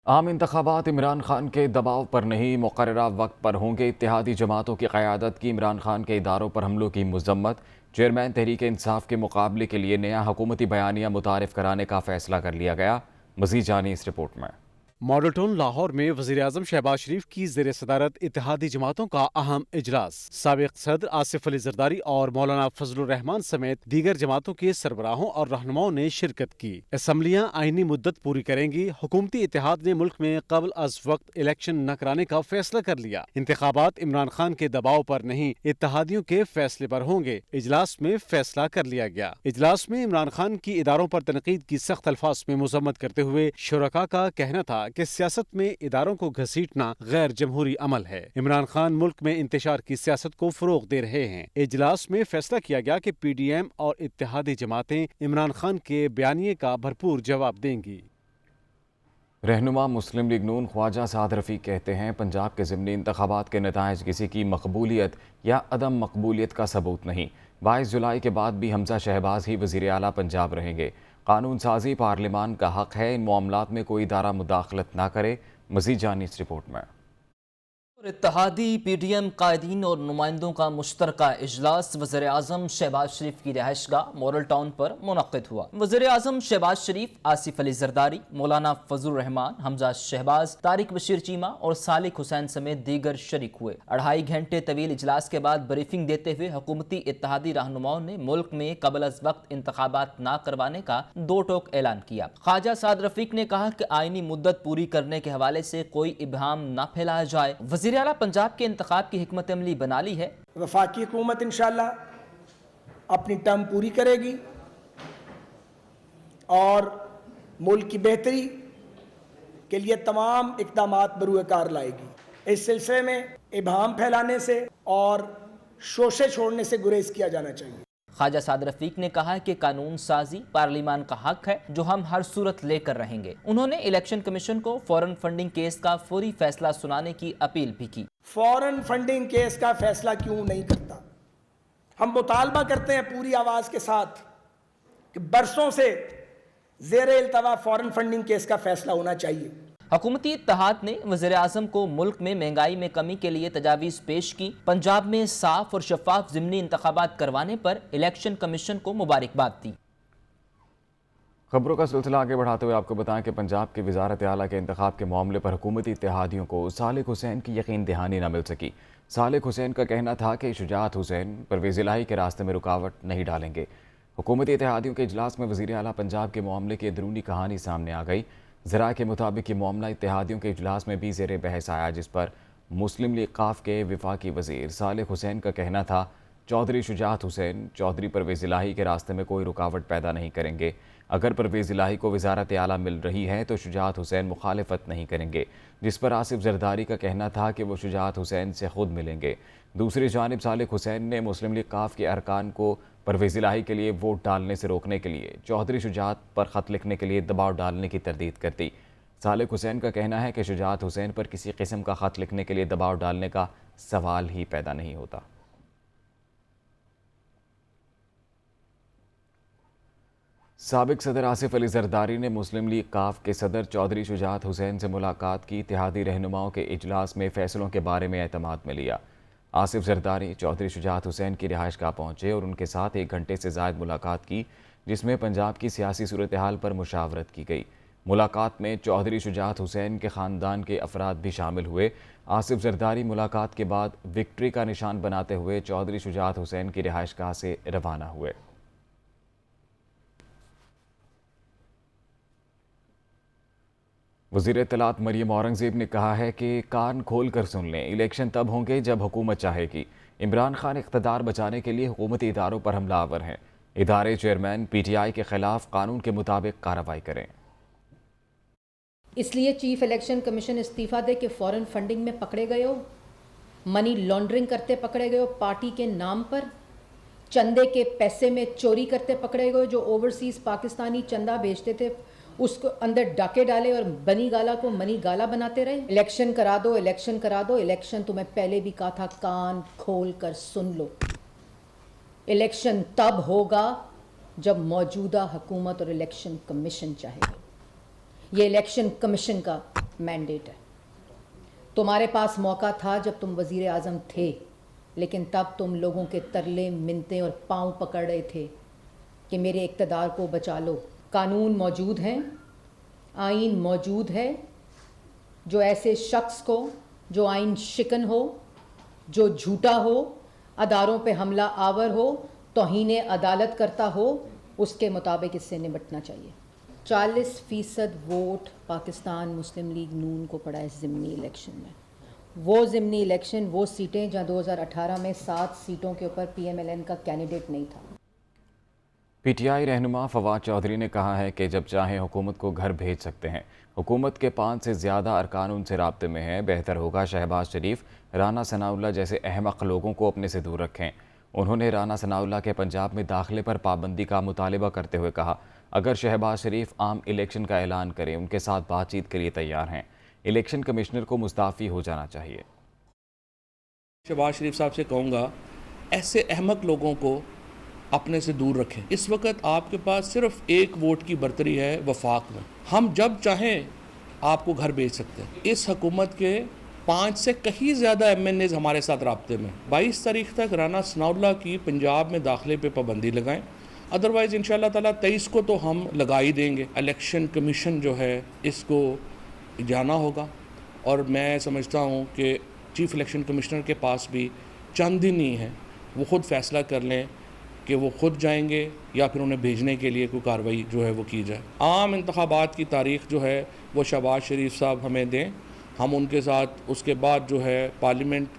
عام انتخابات عمران خان کے دباؤ پر نہیں، مقررہ وقت پر ہوں گے۔ اتحادی جماعتوں کی قیادت کی عمران خان کے اداروں پر حملوں کی مذمت۔ چیئرمین تحریک انصاف کے مقابلے کے لیے نیا حکومتی بیانیہ متعارف کرانے کا فیصلہ کر لیا گیا۔ مزید جانیں اس رپورٹ میں۔ ماڈل ٹاؤن لاہور میں وزیراعظم شہباز شریف کی زیر صدارت اتحادی جماعتوں کا اہم اجلاس۔ سابق صدر آصف علی زرداری اور مولانا فضل الرحمان سمیت دیگر جماعتوں کے سربراہوں اور رہنماؤں نے شرکت کی۔ اسمبلیاں آئینی مدت پوری کریں گی۔ حکومتی اتحاد نے ملک میں قبل از وقت الیکشن نہ کرانے کا فیصلہ کر لیا۔ انتخابات عمران خان کے دباؤ پر نہیں، اتحادیوں کے فیصلے پر ہوں گے۔ اجلاس میں فیصلہ کر لیا گیا۔ اجلاس میں عمران خان کی اداروں پر تنقید کی سخت الفاظ میں مذمت کرتے ہوئے شرکاء کا کہنا تھا کہ سیاست میں اداروں کو گھسیٹنا غیر جمہوری عمل ہے۔ عمران خان ملک میں انتشار کی سیاست کو فروغ دے رہے ہیں۔ اجلاس میں فیصلہ کیا گیا کہ پی ڈی ایم اور اتحادی جماعتیں عمران خان کے بیانیے کا بھرپور جواب دیں گی۔ رہنما مسلم لیگ نون خواجہ سعد رفیق کہتے ہیں، پنجاب کے ضمنی انتخابات کے نتائج کسی کی مقبولیت یا عدم مقبولیت کا ثبوت نہیں۔ 22 جولائی کے بعد بھی حمزہ شہباز ہی وزیر اعلیٰ پنجاب رہیں گے۔ قانون سازی پارلیمان کا حق ہے، ان معاملات میں کوئی ادارہ مداخلت نہ کرے۔ مزید جانیں اس رپورٹ میں۔ اتحادی پی ڈی ایم قائدین اور نمائندوں کا مشترکہ اجلاس وزیر اعظم شہباز شریف کی رہائش گاہ ماڈل ٹاؤن پر منعقد ہوا۔ وزیر اعظم شہباز شریف، آصف علی زرداری، مولانا فضل الرحمان، حمزہ شہباز، طارق بشیر چیمہ اور صالح حسین سمیت دیگر شریک ہوئے۔ 2.5 گھنٹے طویل اجلاس کے بعد بریفنگ دیتے ہوئے حکومتی اتحادی رہنماؤں نے ملک میں قبل از وقت انتخابات نہ کروانے کا دو ٹوک اعلان کیا۔ خواجہ سعد رفیق نے کہا کہ آئینی مدت پوری کرنے کے حوالے سے کوئی ابہام نہ پھیلایا جائے۔ وزیر اعلیٰ پنجاب کے انتخاب کی حکمت عملی بنا لی ہے۔ وفاقی حکومت انشاءاللہ اپنی ٹرم پوری کرے گی اور ملک کی بہتری کے لیے تمام اقدامات بروئے کار لائے گی۔ اس سلسلے میں ابہام پھیلانے سے اور شوشے چھوڑنے سے گریز کیا جانا چاہیے۔ خواجہ سعد رفیق نے کہا کہ قانون سازی پارلیمان کا حق ہے، جو ہم ہر صورت لے کر رہیں گے۔ انہوں نے الیکشن کمیشن کو فوراً فنڈنگ کیس کا فوری فیصلہ سنانے کی اپیل بھی کی۔ فوراً فنڈنگ کیس کا فیصلہ کیوں نہیں کرتا؟ ہم مطالبہ کرتے ہیں پوری آواز کے ساتھ کہ برسوں سے زیر التوا فوراً فنڈنگ کیس کا فیصلہ ہونا چاہیے۔ حکومتی اتحاد نے وزیر اعظم کو ملک میں مہنگائی میں کمی کے لیے تجاویز پیش کی۔ پنجاب میں صاف اور شفاف ضمنی انتخابات کروانے پر الیکشن کمیشن کو مبارکباد دی۔ خبروں کا سلسلہ آگے بڑھاتے ہوئے آپ کو بتائیں کہ پنجاب کی وزارت اعلیٰ کے انتخاب کے معاملے پر حکومتی اتحادیوں کو صالح حسین کی یقین دہانی نہ مل سکی۔ صالح حسین کا کہنا تھا کہ شجاعت حسین پرویز الہی کے راستے میں رکاوٹ نہیں ڈالیں گے۔ حکومتی اتحادیوں کے اجلاس میں وزیر اعلیٰ پنجاب کے معاملے کی اندرونی کہانی سامنے آ گئی۔ ذرائع کے مطابق یہ معاملہ اتحادیوں کے اجلاس میں بھی زیر بحث آیا، جس پر مسلم لیگ ق کے وفاقی وزیر صالح حسین کا کہنا تھا، چودھری شجاعت حسین چودھری پرویز الہی کے راستے میں کوئی رکاوٹ پیدا نہیں کریں گے۔ اگر پرویز الہی کو وزارت اعلیٰ مل رہی ہے تو شجاعت حسین مخالفت نہیں کریں گے، جس پر آصف زرداری کا کہنا تھا کہ وہ شجاعت حسین سے خود ملیں گے۔ دوسری جانب صالح حسین نے مسلم لیگ ق کے ارکان کو پرویز الہی کے لیے ووٹ ڈالنے سے روکنے کے لیے چودھری شجاعت پر خط لکھنے کے لیے دباؤ ڈالنے کی تردید کر دی۔ صالح حسین کا کہنا ہے کہ شجاعت حسین پر کسی قسم کا خط لکھنے کے لیے دباؤ ڈالنے کا سوال ہی پیدا نہیں ہوتا۔ سابق صدر آصف علی زرداری نے مسلم لیگ ق کے صدر چودھری شجاعت حسین سے ملاقات کی۔ اتحادی رہنماؤں کے اجلاس میں فیصلوں کے بارے میں اعتماد میں لیا۔ آصف زرداری چودھری شجاعت حسین کی رہائش گاہ پہنچے اور ان کے ساتھ 1 گھنٹے سے زائد ملاقات کی، جس میں پنجاب کی سیاسی صورتحال پر مشاورت کی گئی۔ ملاقات میں چودھری شجاعت حسین کے خاندان کے افراد بھی شامل ہوئے۔ آصف زرداری ملاقات کے بعد وکٹری کا نشان بناتے ہوئے چودھری شجاعت حسین کی رہائش گاہ سے روانہ ہوئے۔ وزیر اطلاعات مریم اورنگزیب نے کہا ہے کہ کان کھول کر سن لیں، الیکشن تب ہوں گے جب حکومت چاہے گی۔ عمران خان اقتدار بچانے کے لیے حکومتی اداروں پر حملہ آور ہیں۔ ادارے چیئرمین پی ٹی آئی کے خلاف قانون کے مطابق کارروائی کریں۔ اس لیے چیف الیکشن کمیشن استعفیٰ دے کے فوراً فنڈنگ میں پکڑے گئے ہو، منی لانڈرنگ کرتے پکڑے گئے ہو، پارٹی کے نام پر چندے کے پیسے میں چوری کرتے پکڑے گئے، جو اوورسیز پاکستانی چندہ بھیجتے تھے اس کو اندر ڈاکے ڈالے اور بنی گالا کو منی گالا بناتے رہے۔ الیکشن کرا دو، الیکشن کرا دو، الیکشن تمہیں پہلے بھی کہا تھا کان کھول کر سن لو۔ الیکشن تب ہوگا جب موجودہ حکومت اور الیکشن کمیشن چاہے گا۔ ये इलेक्शन कमीशन का मैंडेट है। तुम्हारे पास मौका था जब तुम वज़ीर आज़म थे, लेकिन तब तुम लोगों के तरले मिन्नतें और पाँव पकड़ रहे थे कि मेरे इक़्तिदार को बचा लो। कानून मौजूद हैं, आइन मौजूद है। जो ऐसे शख्स को जो आइन शिकन हो, जो झूठा हो, अदारों पे हमला आवर हो, तौहीन अदालत करता हो, उसके मुताबिक इससे निपटना चाहिए। 40% वोट पाकिस्तान मुस्लिम लीग नून को पड़ा है ज़िमनी इलेक्शन में। वो ज़िमनी इलेक्शन, वो सीटें जहाँ 2018 में 7 सीटों के ऊपर PMLN का कैंडिडेट नहीं था। PTI रहनुमा फवाद चौधरी ने कहा है कि जब चाहें हुकूमत को घर भेज सकते हैं। हुकूमत के 5 से ज़्यादा अरकान उनसे राब्ते में हैं। बेहतर होगा शहबाज शरीफ, राना सनाउल्लाह जैसे अहमक लोगों को अपने से दूर रखें। उन्होंने राना सनाउल्लाह के पंजाब में दाखिले पर पाबंदी का मुतालिबा करते हुए कहा, अगर शहबाज शरीफ आम इलेक्शन का ऐलान करें, उनके साथ बातचीत के लिए तैयार हैं। इलेक्शन कमिश्नर को मुस्ताफ़ी हो जाना चाहिए। शहबाज शरीफ साहब से कहूँगा, ऐसे अहमक लोगों को अपने से दूर रखें। इस वक्त आपके पास सिर्फ 1 वोट की बर्तरी है वफाक में। हम जब चाहें आपको घर भेज सकते हैं। इस हुकूमत के 5 से कहीं ज़्यादा MNAs हमारे साथ राब्ते में। 22 तारीख तक राना सनाउल्लाह की पंजाब में दाखिले पे पाबंदी लगाएं, अदरवाइज़ इंशाअल्लाह ताला 23 को तो हम लगा ही देंगे। इलेक्शन कमीशन जो है इसको जाना होगा, और मैं समझता हूँ कि चीफ़ इलेक्शन कमिश्नर के पास भी चंद दिन ही है, वो ख़ुद फ़ैसला कर लें कि वो ख़ुद जाएंगे या फिर उन्हें भेजने के लिए कोई कार्रवाई जो है वो की जाए। आम इंतखाबात की तारीख़ जो है वो शहबाज शरीफ साहब हमें दें, हम उनके साथ उसके बाद जो है पार्लियामेंट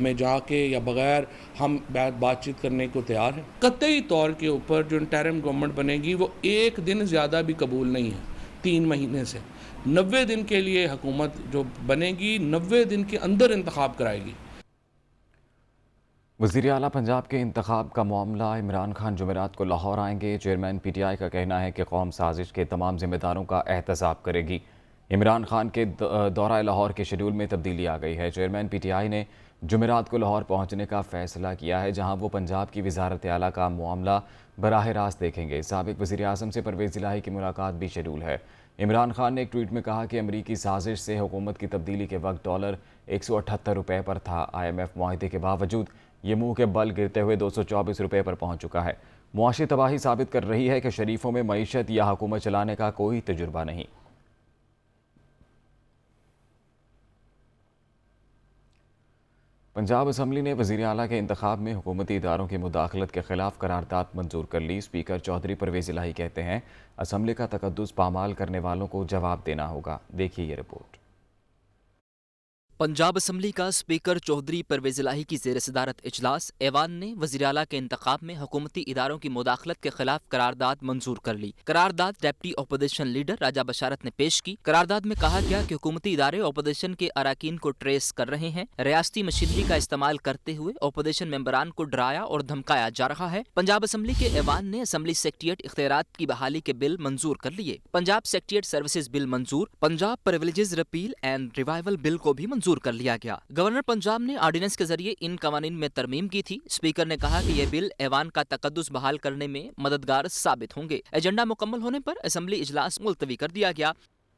में जाके या बग़ैर हम बातचीत करने को तैयार हैं। कतई तौर के ऊपर जो इंटरिम गवर्नमेंट बनेगी वो 1 दिन ज़्यादा भी कबूल नहीं है। 3 महीने से 90 दिन के लिए हुकूमत जो बनेगी, 90 दिन के अंदर इंतखाब कराएगी। वज़ीर आला पंजाब के इंतखाब का मामला, इमरान खान जुमेरात को लाहौर आएंगे। चेयरमैन PTI का कहना है कि कौम साजिश के तमाम जिम्मेदारों का एहतसाब करेगी। इमरान खान के दौरा लाहौर के शेड्यूल में तब्दीली आ गई है। चेयरमैन PTI ने जुमेरात को लाहौर पहुंचने का फ़ैसला किया है, जहां वो पंजाब की वज़ारत आला का मामला बराह रास्त देखेंगे। साबिक़ वज़ीर आज़म से परवेज़ इलाही की मुलाकात भी शेड्यूल है। इमरान खान ने एक ट्वीट में कहा कि अमरीकी साजिश से हुकूमत की तब्दीली के वक्त डॉलर 178 रुपये पर था। IMF मुआहदे के बावजूद ये मुँह के बल गिरते हुए 224 रुपये पर पहुँच चुका है। मुआशी तबाही साबित कर रही है कि शरीफों में मईशत या हुकूमत चलाने का कोई तजुर्बा नहीं। पंजाब असम्बली ने वज़ीर आला के इंतखाब में हुकूमती इदारों की मुदाखलत के ख़िलाफ़ करारदाद मंजूर कर ली। स्पीकर चौधरी परवेज़ इलाही कहते हैं, असम्बली का तकद्दुस पामाल करने वालों को जवाब देना होगा। देखिए ये रिपोर्ट। पंजाब असम्बली का स्पीकर चौधरी परवेज़ इलाही की ज़ेर सदारत इजलास ऐवान ने वज़ीर आला के इंतखाब में हुकूमती इदारों की मुदाखलत के खिलाफ करारदाद मंजूर कर ली। करारदाद डेप्टी अपोजिशन लीडर राजा बशारत ने पेश की। करारदाद में कहा गया कि हुकूमती इदारे अपोजिशन के अराकीन को ट्रेस कर रहे हैं। रियासती मशीनरी का इस्तेमाल करते हुए अपोजिशन मेंबरान को डराया और धमकाया जा रहा है। पंजाब असम्बली के ऐवान ने असम्बली सेक्रेटेरिएट इख्तियारात की बहाली के बिल मंजूर कर लिए। पंजाब सेक्रेटेरिएट सर्विसेज बिल मंजूर। Punjab privileges repeal and revival bill को भी मंजूर कर लिया गया। गवर्नर पंजाब ने ऑर्डिनेंस के जरिए इन कवानीन में तरमीम की थी। स्पीकर ने कहा कि यह बिल ऐवान का तकद्दुस बहाल करने में मददगार साबित होंगे। एजेंडा मुकम्मल होने पर असम्बली इजलास मुलतवी कर दिया गया।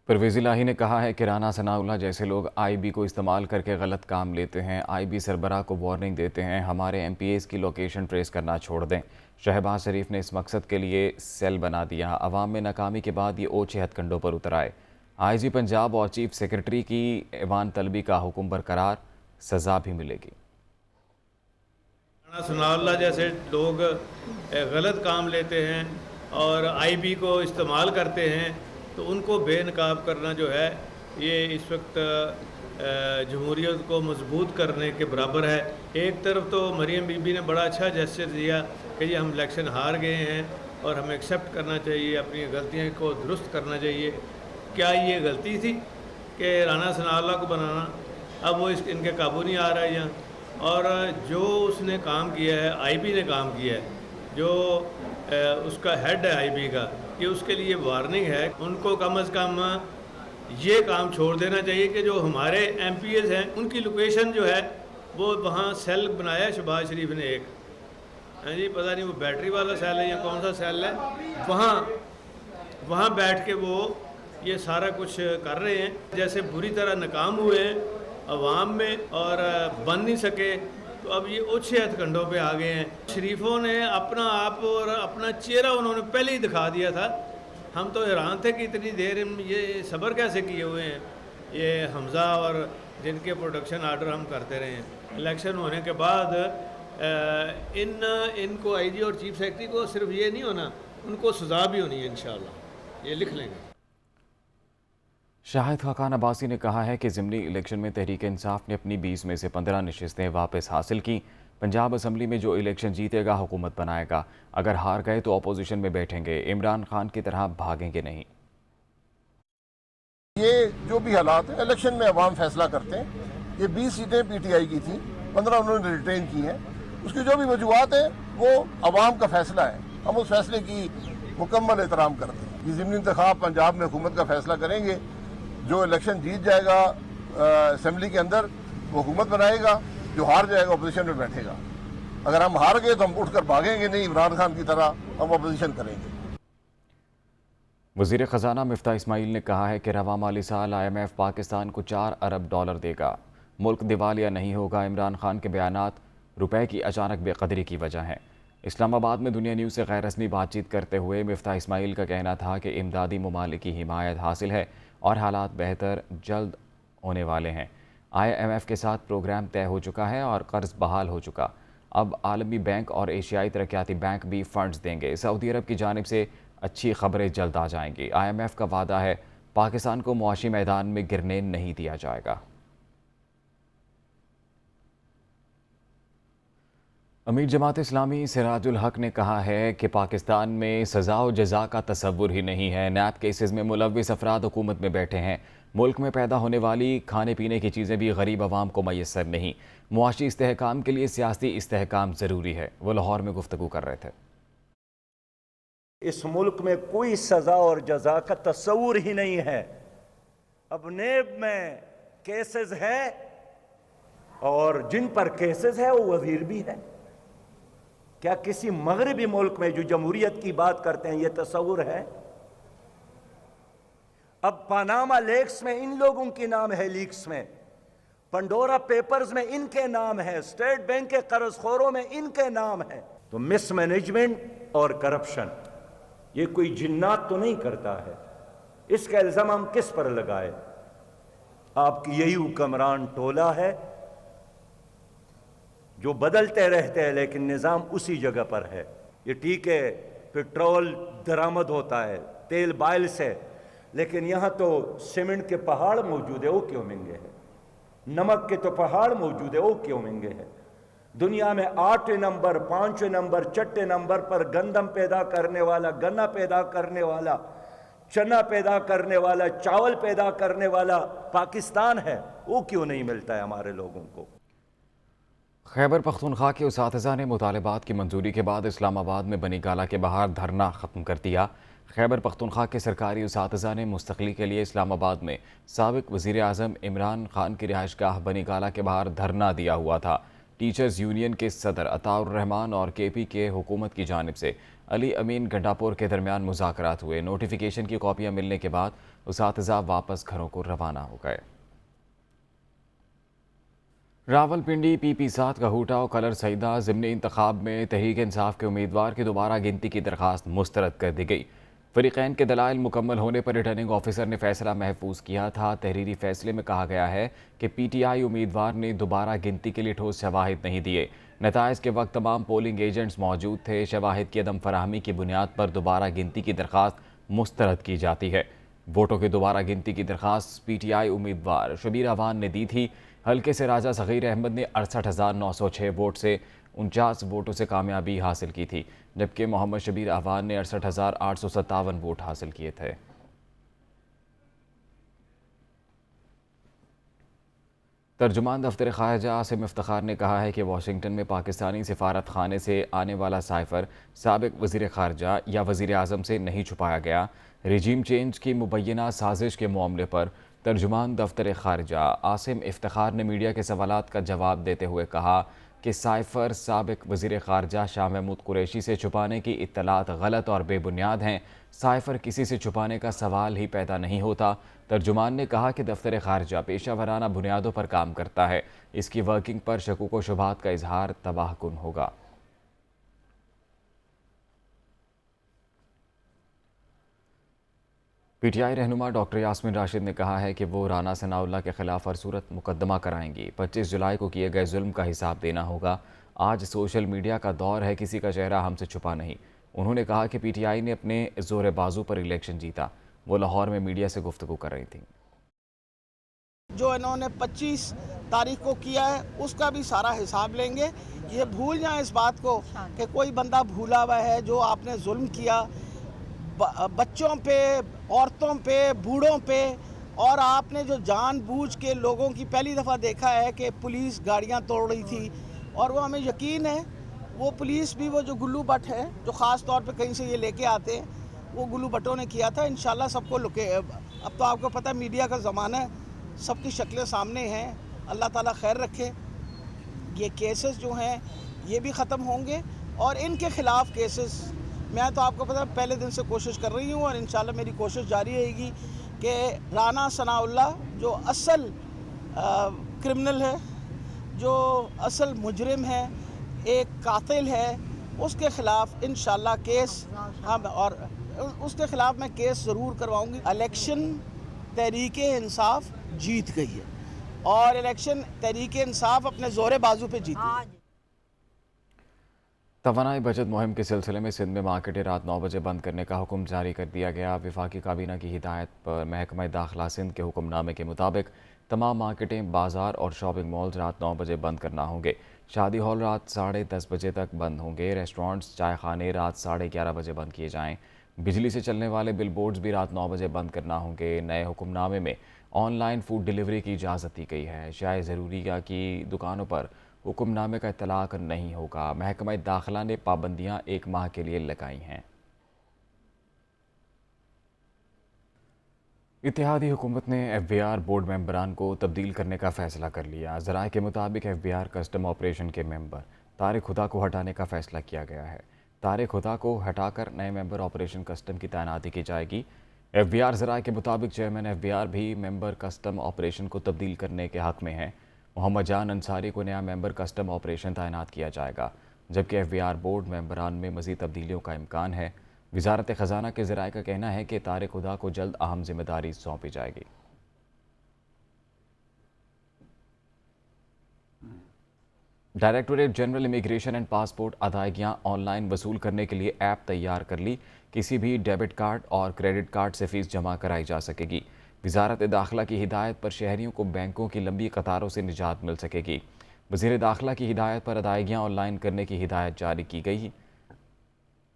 परवेज़ इलाही ने कहा है कि राना सनाउल्लाह जैसे लोग IB को इस्तेमाल करके गलत काम लेते हैं। IB सरबराह को वार्निंग देते हैं, हमारे MPAs की लोकेशन ट्रेस करना छोड़ दें। शहबाज शरीफ ने इस मकसद के लिए सेल बना दिया। अवाम में नाकामी के बाद ये ओछे हथकंडों पर उतर आए। IG पंजाब और चीफ सेक्रेटरी की ऐवान तलबी का हुक्म बरकरार, सज़ा भी मिलेगी। राना सनाउल्लाह जैसे लोग गलत काम लेते हैं और IB को इस्तेमाल करते हैं, तो उनको बेनकाब करना जो है ये इस वक्त जमहूरियत को मजबूत करने के बराबर है। एक तरफ तो मरियम बीबी ने बड़ा अच्छा जेस्चर दिया कि ये हम इलेक्शन हार गए हैं और हमें एक्सेप्ट करना चाहिए, अपनी गलतियों को दुरुस्त करना चाहिए। क्या ये गलती थी कि राना सनाउल्लाह को बनाना? अब वो इनके काबू नहीं आ रहा है यहाँ। और जो उसने काम किया है, IB ने काम किया है, जो उसका हेड है IB का, कि उसके लिए वार्निंग है। उनको कम से कम ये काम छोड़ देना चाहिए कि जो हमारे MPAs हैं उनकी लोकेशन जो है वो वहाँ सेल बनाया शहबाज शरीफ ने एक, हाँ जी, पता नहीं वो बैटरी वाला सेल है या कौन सा सेल है, वहाँ बैठ के वो ये सारा कुछ कर रहे हैं, जैसे बुरी तरह नाकाम हुए हैं अवाम में और बन नहीं सके, तो अब ये ऊंचे हथकंडों पे आ गए हैं। शरीफों ने अपना आप और अपना चेहरा उन्होंने पहले ही दिखा दिया था। हम तो हैरान थे कि इतनी देर ये सब्र कैसे किए हुए हैं ये हमज़ा और जिनके प्रोडक्शन आर्डर हम करते रहे हैं। इलेक्शन होने के बाद इनको आईजी और चीफ सेक्रेटरी को सिर्फ ये नहीं होना, उनको सज़ा भी होनी है इंशाअल्लाह, ये लिख लेंगे। शाहिद खाकान अब्बासी ने कहा है कि ज़िमनी इलेक्शन में तहरीक इंसाफ ने अपनी 20 में से 15 नशिस्तें वापस हासिल की। पंजाब असम्बली में जो इलेक्शन जीतेगा हुकूमत बनाएगा, अगर हार गए तो अपोजिशन में बैठेंगे, इमरान खान की तरह भागेंगे नहीं। ये जो भी हालात है इलेक्शन में अवाम फैसला करते हैं। ये 20 सीटें पीटीआई की थी, 15 उन्होंने रिटेन की हैं। उसकी जो भी वजूहत है वो अवाम का फैसला है, हम उस फैसले की मुकम्मल एहतराम करते हैं। ये ज़िमनी इंतखाब पंजाब में हुकूमत का फैसला करेंगे। जो इलेक्शन जीत जाएगा असेंबली के अंदर वो हुकूमत बनाएगा, जो हार जाएगा अपोजिशन में बैठेगा। अगर हम हार गए तो हम उठकर भागेंगे नहीं, इमरान खान की तरह हम अपोजिशन करेंगे। वज़ीर ख़जाना मिफ्ता इस्माइल ने कहा है कि रवा माली साल IMF पाकिस्तान को $4 अरब देगा, मुल्क दिवालिया नहीं होगा। इमरान खान के बयानात रुपए की अचानक बेकदरी की वजह हैं। इस्लामाबाद में दुनिया न्यूज़ से गैर रस्मी बातचीत करते हुए मिफ्ता इस्माइल का कहना था कि इमदादी ममालिक की हिमायत हासिल है और हालात बेहतर जल्द होने वाले हैं। IMF के साथ प्रोग्राम तय हो चुका है और कर्ज बहाल हो चुका। अब आलमी बैंक और एशियाई तरक्याती बैंक भी फंड्स देंगे। सऊदी अरब की जानिब से अच्छी खबरें जल्द आ जाएंगी। IMF का वादा है पाकिस्तान को मुआशी मैदान में गिरने नहीं दिया जाएगा। अमीर जमात इस्लामी सिराजुल हक ने कहा है कि पाकिस्तान में सज़ा और जज़ा का तसव्वुर ही नहीं है। नैब केसेस में मुलव्विस अफराद हुकूमत में बैठे हैं। मुल्क में पैदा होने वाली खाने पीने की चीज़ें भी गरीब आवाम को मैसर नहीं। मुआशी इस्तेहकाम के लिए सियासी इस्तेहकाम ज़रूरी है। वो लाहौर में गुफ्तगू कर रहे थे। इस मुल्क में कोई सज़ा और जज़ा का तस्वुर ही नहीं है। अब नेब में केसेस है और जिन पर केसेस है वो वजीर भी है। क्या किसी मगरबी मुल्क में जो जमहूरियत की बात करते हैं ये तस्वुर है? अब पानामा लेक्स में इन लोगों के नाम है, लीक्स में, पंडोरा पेपर्स में इनके नाम है, स्टेट बैंक के कर्जखोरों में इनके नाम है। तो मिसमैनेजमेंट और करप्शन ये कोई जिन्नात तो नहीं करता है। इसका इल्जाम हम किस पर लगाए? आपकी यही हुक्मरान टोला है जो बदलते रहते हैं लेकिन निज़ाम उसी जगह पर है। ये ठीक है, पेट्रोल दरामद होता है तेल बाइल से, लेकिन यहाँ तो सीमेंट के पहाड़ मौजूद है, वो क्यों महंगे हैं? नमक के तो पहाड़ मौजूद है, वो क्यों महंगे हैं? दुनिया में 8वें नंबर, 5वें नंबर, 6ठे नंबर पर गंदम पैदा करने वाला, गन्ना पैदा करने वाला, चना पैदा करने वाला, चावल पैदा करने वाला पाकिस्तान है, वो क्यों नहीं मिलता है हमारे लोगों को? खैबर पख्तूनख्वा के उसातिज़ा ने मुतालबात की मंजूरी के बाद इस्लामाबाद में बनी गाला के बाहर धरना ख़त्म कर दिया। खैबर पख्तूनख्वा के सरकारी उसातिज़ा ने मुस्तक़ली के लिए इस्लामाबाद में साबिक़ वज़ीर आज़म इमरान खान की रिहाइशगाह बनी गाला के बाहर धरना दिया हुआ था। टीचर्स यूनियन के सदर अताउर रहमान और KP के हुकूमत की जानिब से अली अमीन गंडापुर के दरमियान मुज़ाकरात हुए। नोटिफिकेशन की कॉपियाँ मिलने के बाद उसातिज़ा वापस घरों को रवाना हो गए। रावलपिंडी PP7 कहूटा और कलर सईदा ज़िमनी इंतखाब में तहरीक इंसाफ के उम्मीदवार की दोबारा गिनती की दरख्वास्त मुस्तरद कर दी गई। फ़रीक़ैन के दलाइल मुकम्मल होने पर रिटर्निंग ऑफिसर ने फ़ैसला महफूज किया था। तहरीरी फ़ैसले में कहा गया है कि PTI उम्मीदवार ने दोबारा गिनती के लिए ठोस शवाहिद नहीं दिए। नताइज के वक्त तमाम पोलिंग एजेंट्स मौजूद थे। शवाहिद की अदम फराहमी की बुनियाद पर दोबारा गिनती की दरख्वास्त मुस्तरद की जाती है। वोटों की दोबारा गिनती की दरख्वास्त PTI उम्मीदवार शबीर अवान ने दी थी। हल्के से राजा सगीर अहमद ने 68,906 वोट से 49 वोटों से कामयाबी हासिल की थी, जबकि मोहम्मद शबीर अवान ने 68,857 वोट हासिल किए थे। तर्जुमान दफ्तर ख़ारिजा आसिम इफ्तिखार ने कहा है कि वाशिंगटन में पाकिस्तानी सिफारत खाने से आने वाला साइफ़र साबिक़ वज़ीर ख़ारिजा या वज़ीर आज़म से नहीं छुपाया गया। रिजीम चेंज की मुबैना साजिश के मामले पर तर्जुमान दफ्तर ख़ारिजा आसिम इफ्तिखार ने मीडिया के सवालात का जवाब देते हुए कहा کہ سائفر سابق وزیر خارجہ شاہ محمود قریشی سے چھپانے کی اطلاعات غلط اور بے بنیاد ہیں۔ سائفر کسی سے چھپانے کا سوال ہی پیدا نہیں ہوتا۔ ترجمان نے کہا کہ دفتر خارجہ پیشہ ورانہ بنیادوں پر کام کرتا ہے، اس کی ورکنگ پر شکوک و شبہات کا اظہار تباہ کن ہوگا۔ پی ٹی آئی رہنما ڈاکٹر یاسمین راشد نے کہا ہے کہ وہ رانا ثناء اللہ کے خلاف ہر صورت مقدمہ کرائیں گی۔ 25 جولائی کو کیے گئے ظلم کا حساب دینا ہوگا۔ آج سوشل میڈیا کا دور ہے، کسی کا چہرہ ہم سے چھپا نہیں۔ انہوں نے کہا کہ پی ٹی آئی نے اپنے زور بازو پر الیکشن جیتا۔ وہ لاہور میں میڈیا سے گفتگو کر رہی تھیں۔ جو انہوں نے 25 تاریخ کو کیا ہے اس کا بھی سارا حساب لیں گے۔ یہ بھول جائیں اس بات کو کہ کوئی بندہ بھولا ہوا ہے جو آپ نے ظلم کیا بچوں پہ، عورتوں پہ، بوڑھوں پہ، اور آپ نے جو جان بوجھ کے لوگوں کی پہلی دفعہ دیکھا ہے کہ پولیس گاڑیاں توڑ رہی تھی، اور وہ ہمیں یقین ہے وہ پولیس بھی وہ جو گلو بٹ ہے جو خاص طور پہ کہیں سے یہ لے کے آتے ہیں وہ گلو بٹوں نے کیا تھا۔ انشاءاللہ سب کو اب تو آپ کو پتہ ہے میڈیا کا زمانہ ہے، سب کی شکلیں سامنے ہیں۔ اللہ تعالیٰ خیر رکھے، یہ کیسز جو ہیں یہ بھی ختم ہوں گے، اور ان کے خلاف کیسز میں تو آپ کو پتہ ہے پہلے دن سے کوشش کر رہی ہوں، اور انشاءاللہ میری کوشش جاری رہے گی کہ رانا ثناء اللہ جو اصل کرمنل ہے، جو اصل مجرم ہے، ایک قاتل ہے، اس کے خلاف انشاءاللہ کیس اور اس کے خلاف میں کیس ضرور کرواؤں گی۔ الیکشن تحریک انصاف جیت گئی ہے، اور الیکشن تحریک انصاف اپنے زور بازو پہ جیتی ہے۔ توانائی بچت مہم کے سلسلے میں سندھ میں مارکیٹیں رات 9 بجے بند کرنے کا حکم جاری کر دیا گیا۔ وفاقی کابینہ کی ہدایت پر محکمہ داخلہ سندھ کے حکم نامے کے مطابق تمام مارکیٹیں، بازار اور شاپنگ مالز رات 9 بجے بند کرنا ہوں گے۔ شادی ہال رات 10:30 بجے تک بند ہوں گے۔ ریسٹورانٹس، چائے خانے رات 11:30 بجے بند کیے جائیں۔ بجلی سے چلنے والے بل بورڈز بھی رات 9 بجے بند کرنا ہوں گے۔ نئے حکم نامے میں آن لائن فوڈ ڈیلیوری کی اجازت دی گئی ہے۔ اشیاء ضروریہ کی دکانوں پر حکم نامے کا اطلاق نہیں ہوگا۔ محکمہ داخلہ نے پابندیاں 1 ماہ کے لیے لگائی ہیں۔ اتحادی حکومت نے ایف بی آر بورڈ ممبران کو تبدیل کرنے کا فیصلہ کر لیا۔ ذرائع کے مطابق F B R custom operation کے ممبر طارق ہدا کو ہٹانے کا فیصلہ کیا گیا ہے۔ طارق ہدا کو ہٹا کر نئے ممبر آپریشن کسٹم کی تعیناتی کی جائے گی۔ ایف بی آر ذرائع کے مطابق چیئرمین ایف بی آر بھی ممبر کسٹم آپریشن کو تبدیل کرنے کے حق میں ہیں۔ محمد جان انصاری کو نیا ممبر کسٹم آپریشن تعینات کیا جائے گا، جبکہ ایف بی آر بورڈ ممبران میں مزید تبدیلیوں کا امکان ہے۔ وزارت خزانہ کے ذرائع کا کہنا ہے کہ طارق ہدا کو جلد اہم ذمہ داری سونپی جائے گی۔ Directorate general immigration and passport ادائیگیاں آن لائن وصول کرنے کے لیے ایپ تیار کر لی۔ کسی بھی ڈیبٹ کارڈ اور کریڈٹ کارڈ سے فیس جمع کرائی جا سکے گی۔ وزارت داخلہ کی ہدایت پر شہریوں کو بینکوں کی لمبی قطاروں سے نجات مل سکے گی۔ وزیر داخلہ کی ہدایت پر ادائیگیاں آن لائن کرنے کی ہدایت جاری کی گئی۔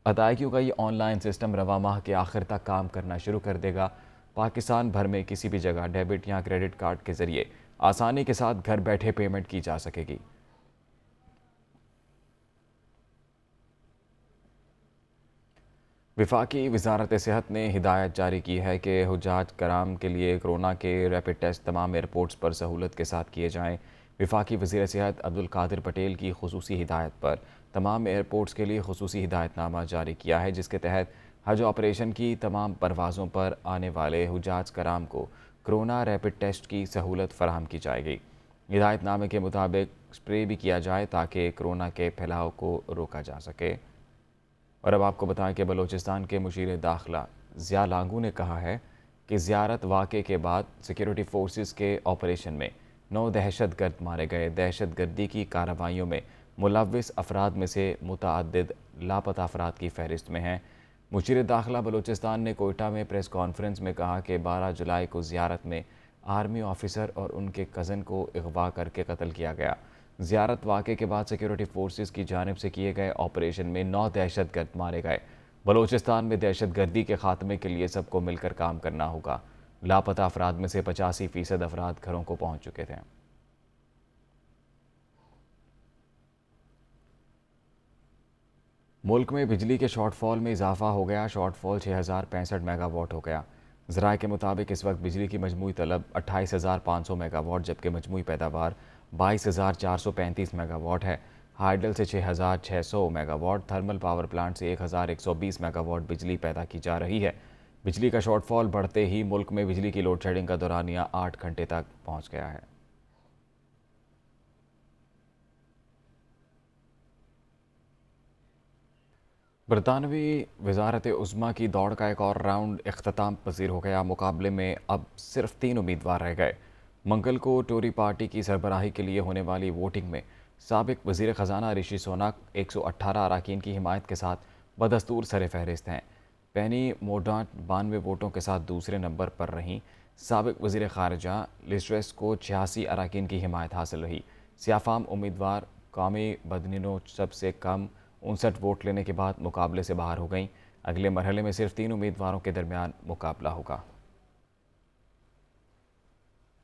ادائیگیوں کا یہ آن لائن سسٹم رواں ماہ کے آخر تک کام کرنا شروع کر دے گا۔ پاکستان بھر میں کسی بھی جگہ ڈیبٹ یا کریڈٹ کارڈ کے ذریعے آسانی کے ساتھ گھر بیٹھے پیمنٹ کی جا سکے گی۔ وفاقی وزارت صحت نے ہدایت جاری کی ہے کہ حجاج کرام کے لیے کورونا کے ریپڈ ٹیسٹ تمام ایئرپورٹس پر سہولت کے ساتھ کیے جائیں۔ وفاقی وزیر صحت عبدالقادر پٹیل کی خصوصی ہدایت پر تمام ایئرپورٹس کے لیے خصوصی ہدایت نامہ جاری کیا ہے، جس کے تحت حج آپریشن کی تمام پروازوں پر آنے والے حجاج کرام کو کورونا ریپڈ ٹیسٹ کی سہولت فراہم کی جائے گی۔ ہدایت نامے کے مطابق اسپرے بھی کیا جائے تاکہ کورونا کے پھیلاؤ کو روکا جا سکے۔ اور اب آپ کو بتائیں کہ بلوچستان کے مشیر داخلہ ضیاء لانگو نے کہا ہے کہ زیارت واقعے کے بعد سیکیورٹی فورسز کے آپریشن میں 9 دہشت گرد مارے گئے۔ دہشت گردی کی کارروائیوں میں ملوث افراد میں سے متعدد لاپتہ افراد کی فہرست میں ہیں۔ مشیر داخلہ بلوچستان نے کوئٹہ میں پریس کانفرنس میں کہا کہ 12 جولائی کو زیارت میں آرمی آفیسر اور ان کے کزن کو اغوا کر کے قتل کیا گیا۔ زیارت واقعے کے بعد سیکیورٹی فورسز کی جانب سے کیے گئے آپریشن میں 9 دہشت گرد مارے گئے۔ بلوچستان میں دہشت گردی کے خاتمے کے لیے سب کو مل کر کام کرنا ہوگا۔ لاپتہ افراد میں سے 85% افراد گھروں کو پہنچ چکے تھے۔ ملک میں بجلی کے شارٹ فال میں اضافہ ہو گیا۔ شارٹ فال 6065 میگا واٹ ہو گیا۔ ذرائع کے مطابق اس وقت بجلی کی مجموعی طلب 28500 میگا واٹ جبکہ مجموعی پیداوار 22435 میگا واٹ ہے۔ हाइडल से 6,600 मेगावाट, थर्मल पावर प्लांट से 1,120 मेगावाट बिजली पैदा की जा रही है। बिजली का शॉर्टफॉल बढ़ते ही मुल्क में बिजली की लोड शेडिंग का दौरानिया 8 घंटे तक पहुंच गया है। बरतानवी वजारत उज़्मा की दौड़ का एक और राउंड इख्तिताम पजीर हो गया। मुकाबले में अब सिर्फ 3 उम्मीदवार रह गए। मंगल को टोरी पार्टी की सरबराही के लिए होने वाली वोटिंग में साबिक वज़ीर ख़जाना ऋषि सुनक 118 अरकान की हिमायत के साथ बदस्तूर सर फहरिस्त हैं। पेनी मोर्डांट 92 वोटों के साथ दूसरे नंबर पर रहीं। साबिक वज़ीर ख़ारिजा लिज़ ट्रस को 86 अरकान की हिमायत हासिल रही। सियाफाम उम्मीदवार कौमी बदनिनो सबसे कम 59 वोट लेने के बाद मुकाबले से बाहर हो गईं। अगले मरहले में सिर्फ 3 उम्मीदवारों के दरमियान मुकाबला होगा।